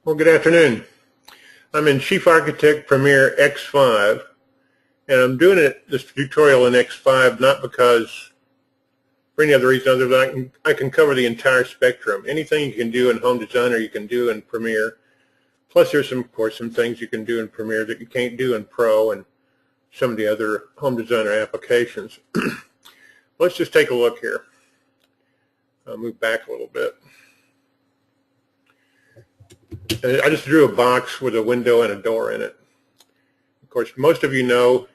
Well, good afternoon. I'm in Chief Architect Premiere X5, and I'm doing this tutorial in X5 not because for any other reason other than I can cover the entire spectrum. Anything you can do in Home Designer you can do in Premiere. Plus there's of course some things you can do in Premiere that you can't do in Pro and some of the other Home Designer applications. Let's just take a look here. I'll move back a little bit. I just drew a box with a window and a door in it. Of course, most of you know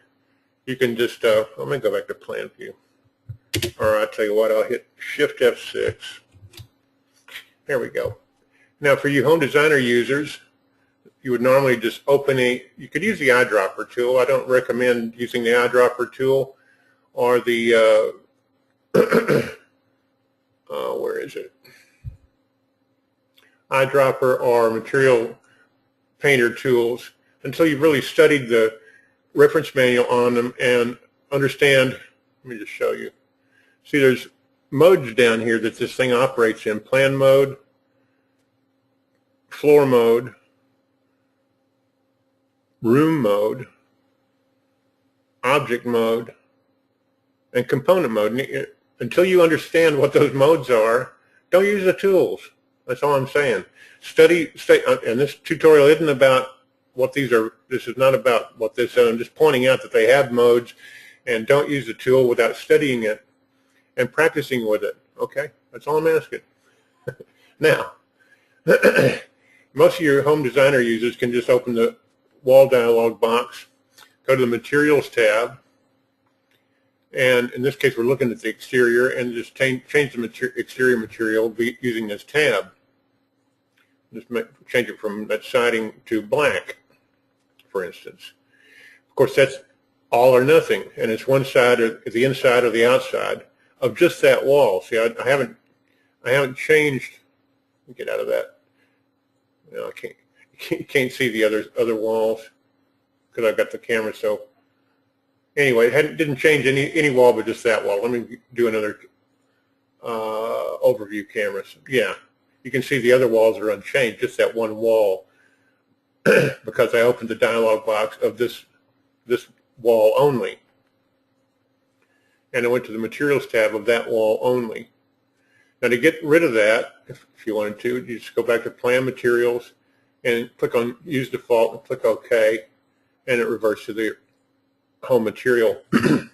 you can just, let me go back to plan view. Or I'll tell you what, I'll hit Shift F6. There we go. Now for you Home Designer users, you would normally just open you could use the eyedropper tool. I don't recommend using the eyedropper tool or the, where is it? Eyedropper or material painter tools until you've really studied the reference manual on them and understand. Let me just show you. See, there's modes down here that this thing operates in: plan mode, floor mode, room mode, object mode, and component mode. Until you understand what those modes are, don't use the tools. That's all I'm saying. And this tutorial isn't about what these are. This is not about what this is. I'm just pointing out that they have modes, and don't use the tool without studying it and practicing with it. Okay? That's all I'm asking. Now, most of your Home Designer users can just open the wall dialog box, go to the Materials tab, and in this case we're looking at the exterior, and just change the exterior material using this tab. Just change it from that siding to black, for instance. Of course, that's all or nothing, and it's one side or the inside or the outside of just that wall. See, I haven't changed. Let me get out of that. No, you can't see the other walls because I've got the camera. So anyway, it didn't change any wall but just that wall. Let me do another overview camera. Yeah. You can see the other walls are unchanged, just that one wall, because I opened the dialog box of this wall only. And I went to the Materials tab of that wall only. Now to get rid of that, if you wanted to, you just go back to Plan Materials and click on Use Default and click OK, and it reverts to the home material. Now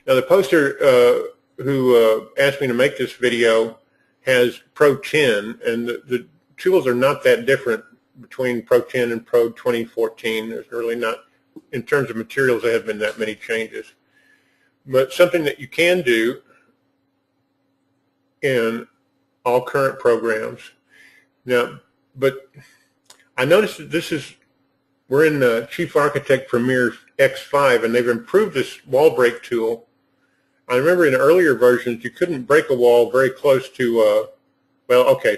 the poster who asked me to make this video has Pro 10, and the tools are not that different between Pro 10 and Pro 2014. There's really not, in terms of materials, there haven't been that many changes. But something that you can do in all current programs. Now, but I noticed that we're in Chief Architect Premiere X5, and they've improved this wall break tool. I remember in earlier versions you couldn't break a wall very close to, well, okay,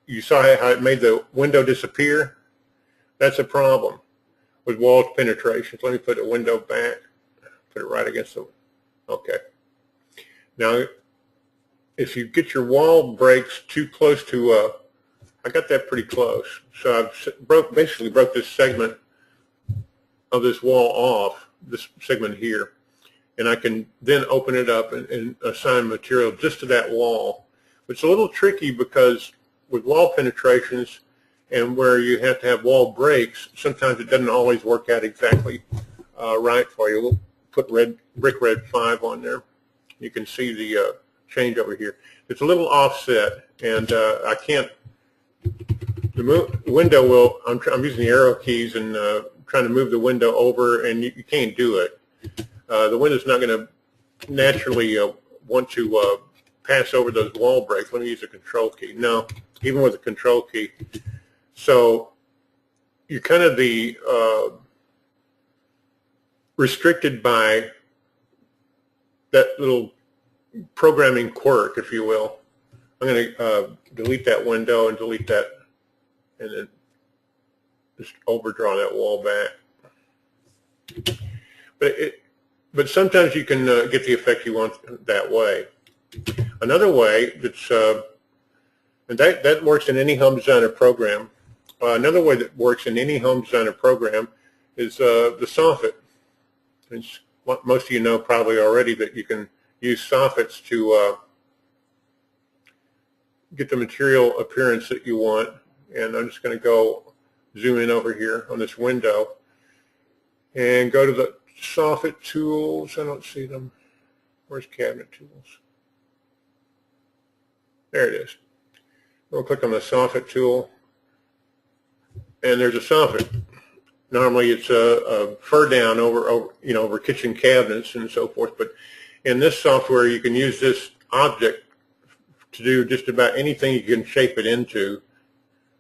you saw how it made the window disappear? That's a problem with wall penetrations. Let me put the window back, put it right against the, okay. Now, if you get your wall breaks too close to, I got that pretty close. So I've basically broke this segment of this wall off, this segment here. And I can then open it up and assign material just to that wall. It's a little tricky because with wall penetrations and where you have to have wall breaks, sometimes it doesn't always work out exactly right for you. We'll put brick red 5 on there. You can see the change over here. It's a little offset, and I can't, the window will, I'm using the arrow keys and trying to move the window over, and you can't do it. The window's not going to naturally want to pass over those wall breaks. Let me use a control key. No, even with a control key. So you're kind of restricted by that little programming quirk, if you will. I'm going to delete that window and delete that, and then just overdraw that wall back. But sometimes you can get the effect you want that way. Another way that's And that works in any Home Designer program. Another way that works in any Home Designer program is the soffit. It's what most of you know probably already, that you can use soffits to get the material appearance that you want. And I'm just going to go zoom in over here on this window and go to the soffit tools. I don't see them. Where's cabinet tools? There it is. We'll click on the soffit tool, and there's a soffit. Normally it's a fur down over kitchen cabinets and so forth, but in this software you can use this object to do just about anything you can shape it into,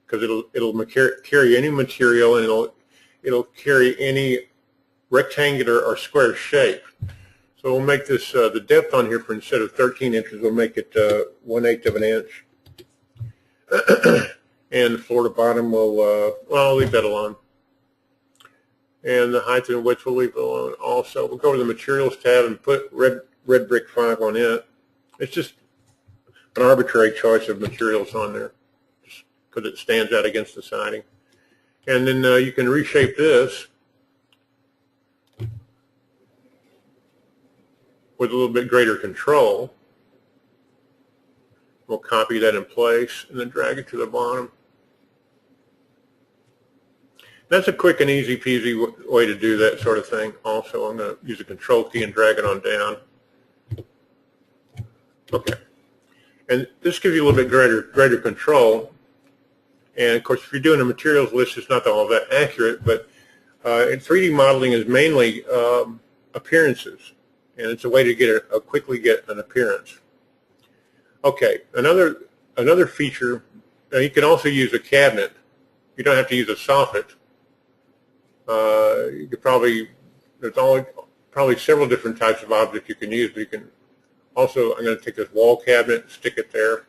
because it'll carry any material, and it'll carry any rectangular or square shape. So we'll make this the depth on here, for instead of 13 inches, we'll make it 1/8 of an inch. And the floor to bottom will I'll leave that alone. And the height and width we'll leave alone also. We'll go to the materials tab and put red brick 5 on it. It's just an arbitrary choice of materials on there, just because it stands out against the siding. And then you can reshape this with a little bit greater control. We'll copy that in place and then drag it to the bottom. That's a quick and easy peasy way to do that sort of thing. Also, I'm going to use a control key and drag it on down. Okay. And this gives you a little bit greater control. And of course, if you're doing a materials list, it's not all that accurate, but in 3D modeling is mainly appearances. And it's a way to quickly get an appearance. Okay, another feature, you can also use a cabinet. You don't have to use a soffit. You could there's probably several different types of objects you can use, but you can also, I'm going to take this wall cabinet and stick it there.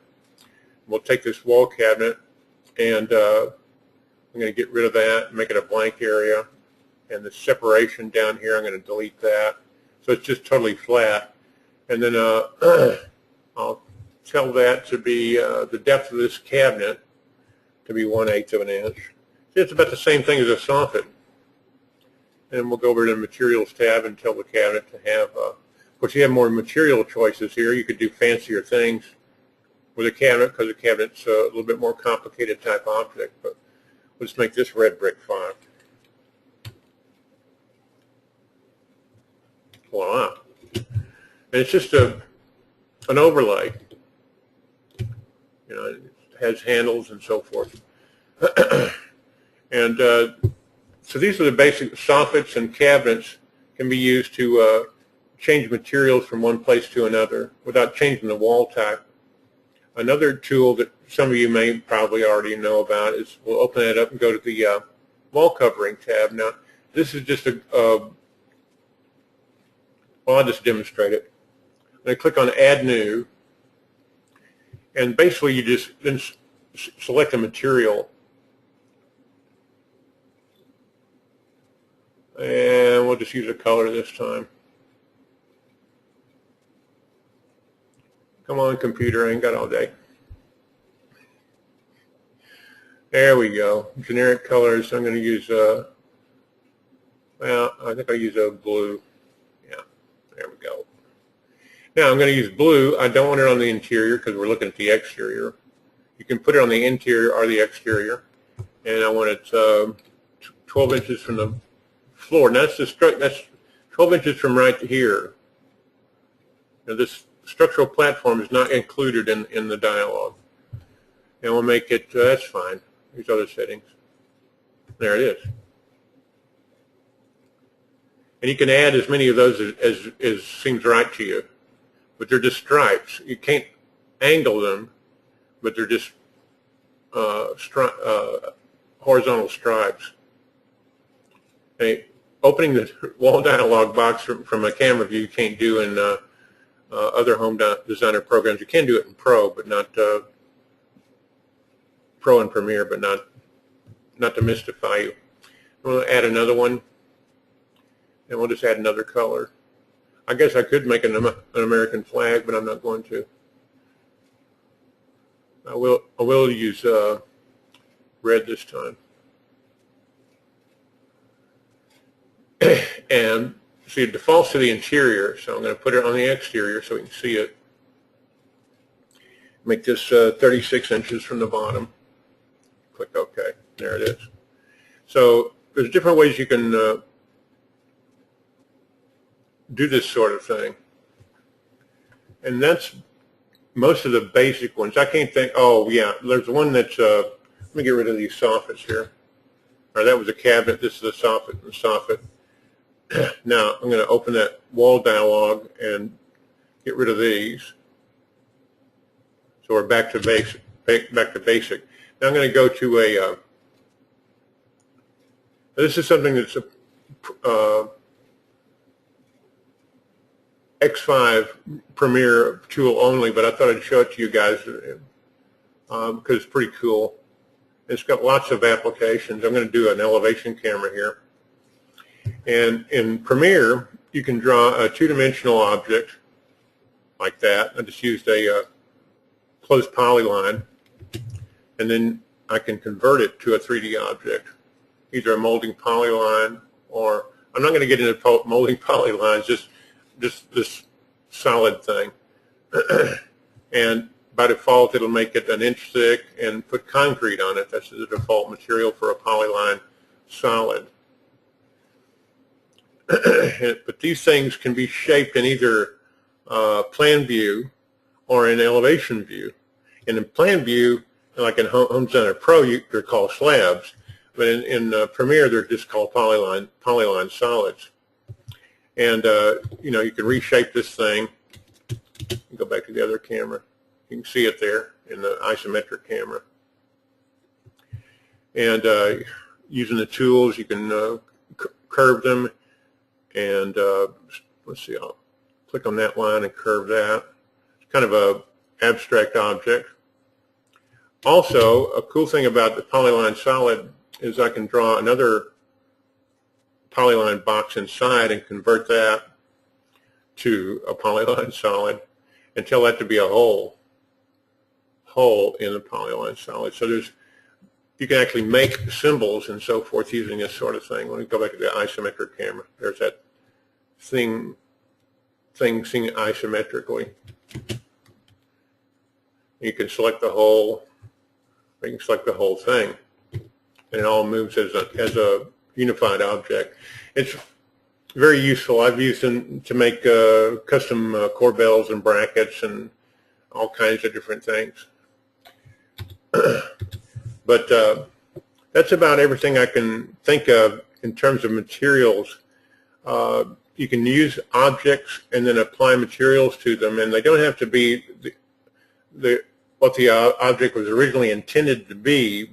We'll take this wall cabinet and I'm going to get rid of that and make it a blank area. And the separation down here, I'm going to delete that. So it's just totally flat. And then I'll tell that to be the depth of this cabinet to be 1/8 of an inch. See, it's about the same thing as a soffit. And we'll go over to the materials tab and tell the cabinet to have, of course you have more material choices here. You could do fancier things with a cabinet, because a cabinet's a little bit more complicated type object. But let's make this red brick 5. Voila. And it's just an overlay. You know, it has handles and so forth. And so these are the basic soffits, and cabinets can be used to change materials from one place to another without changing the wall type. Another tool that some of you may probably already know about is, we'll open that up and go to the wall covering tab. Now, this is just well, I'll just demonstrate it. I'm going to click on Add New, and basically you just then select a material, and we'll just use a color this time. Come on, computer, I ain't got all day. There we go. Generic colors. I'm going to use well, I think I'll use a blue. Yeah, there we go. Now I'm going to use blue. I don't want it on the interior because we're looking at the exterior. You can put it on the interior or the exterior. And I want it 12 inches from the floor. Now that's 12 inches from right to here. Now this structural platform is not included in the dialog. And we'll make it, that's fine. These other settings. There it is. And you can add as many of those as seems right to you. But they're just stripes. You can't angle them, but they're just horizontal stripes. Okay. Opening the wall dialog box from a camera view you can't do in other Home Designer programs. You can do it in Pro, but not Pro and Premiere, but not to mystify you. We'll add another one, and we'll just add another color. I guess I could make an American flag, but I'm not going to. I will use red this time. And see, it defaults to the interior, so I'm going to put it on the exterior so we can see it. Make this 36 inches from the bottom. Click OK. There it is. So there's different ways you can do this sort of thing. And that's most of the basic ones. I can't think, oh yeah, there's one that's, let me get rid of these soffits here. Or that was a cabinet, this is a soffit and soffit. Now I'm going to open that wall dialog and get rid of these. So we're back to basic. Now I'm going to go to a, this is something that's a X5 Premiere tool only, but I thought I'd show it to you guys because it's pretty cool. It's got lots of applications. I'm going to do an elevation camera here. And in Premiere, you can draw a two-dimensional object like that. I just used a closed polyline, and then I can convert it to a 3D object, either a molding polyline or, I'm not going to get into molding polylines, just this solid thing. And by default, it'll make it an inch thick and put concrete on it. That's the default material for a polyline solid. But these things can be shaped in either plan view or in elevation view. And in plan view, like in Home Center Pro, they're called slabs. But in Premiere, they're just called polyline solids. And you know, you can reshape this thing. Go back to the other camera. You can see it there in the isometric camera. And using the tools, you can curve them. And let's see, I'll click on that line and curve that. It's kind of a abstract object. Also, a cool thing about the polyline solid is I can draw another polyline box inside and convert that to a polyline solid and tell that to be a hole in the polyline solid. So you can actually make symbols and so forth using this sort of thing. Let me go back to the isometric camera. There's that thing seen isometrically. You can select the whole, or you can select the whole thing, and it all moves as a unified object. It's very useful. I've used them to make custom corbels and brackets and all kinds of different things. But that's about everything I can think of in terms of materials. You can use objects and then apply materials to them, and they don't have to be what the object was originally intended to be.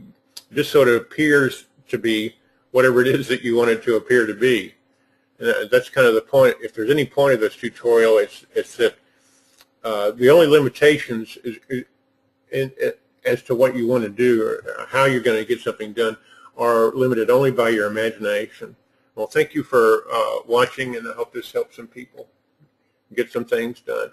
It just sort of appears to be whatever it is that you want it to appear to be. And that's kind of the point. If there's any point of this tutorial, it's that the only limitations as to what you want to do or how you're going to get something done are limited only by your imagination. Well, thank you for watching, and I hope this helps some people get some things done.